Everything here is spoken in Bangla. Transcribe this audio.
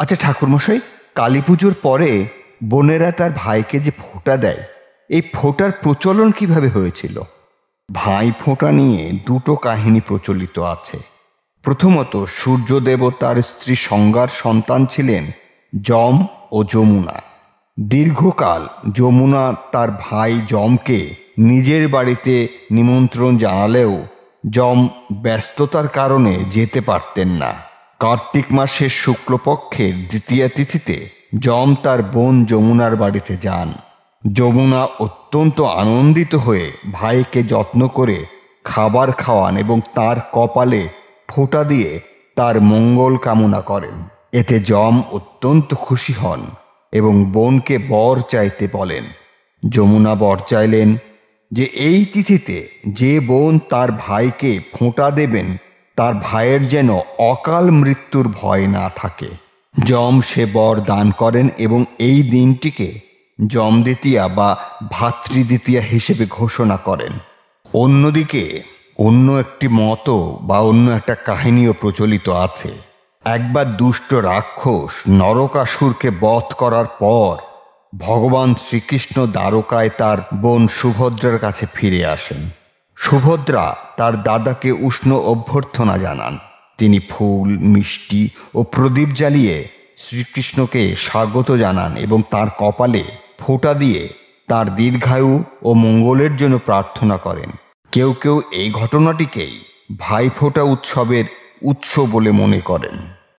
আচ্ছা ঠাকুরমশাই, কালী পুজোর পরে বোনেরা তার ভাইকে যে ফোঁটা দেয়, এই ফোঁটার প্রচলন কিভাবে হয়েছিল? ভাই ফোঁটা নিয়ে দুটো কাহিনী প্রচলিত আছে। প্রথমত, সূর্য দেবতার স্ত্রী সংজ্ঞার সন্তান ছিলেন যম ও যমুনা। দীর্ঘকাল যমুনা তার ভাই যমকে নিজের বাড়িতে নিমন্ত্রণ জানালেও যম ব্যস্ততার কারণে যেতে পারতেন না। কার্তিক মাসের শুক্লপক্ষের দ্বিতীয়া তিথিতে যম তার বোন যমুনার বাড়িতে যান। যমুনা অত্যন্ত আনন্দিত হয়ে ভাইকে যত্ন করে খাবার খাওয়ান এবং তার কপালে ফোঁটা দিয়ে তার মঙ্গল কামনা করেন। এতে যম অত্যন্ত খুশি হন এবং বোনকে বর চাইতে বলেন। যমুনা বর চাইলেন যে এই তিথিতে যে বোন তার ভাইকে ফোঁটা দেবেন তার ভাইয়ের যেন অকাল মৃত্যুর ভয় না থাকে। যম সে বর দান করেন এবং এই দিনটিকে যম দ্বিতীয়া বা ভাতৃদ্বিতীয়া হিসেবে ঘোষণা করেন। অন্যদিকে অন্য একটি মত বা অন্য একটা কাহিনীও প্রচলিত আছে। একবার দুষ্ট রাক্ষস নরকাসুরকে বধ করার পর ভগবান শ্রীকৃষ্ণ দ্বারকায় তার বোন সুভদ্রার কাছে ফিরে আসেন। সুভদ্রা তার দাদাকে উষ্ণ অভ্যর্থনা জানান। তিনি ফুল, মিষ্টি ও প্রদীপ জ্বালিয়ে শ্রীকৃষ্ণকে স্বাগত জানান এবং তার কপালে ফোঁটা দিয়ে তার দীর্ঘায়ু ও মঙ্গলের জন্য প্রার্থনা করেন। কেউ কেউ এই ঘটনাটিকেই ভাইফোঁটা উৎসবের উৎস বলে মনে করেন।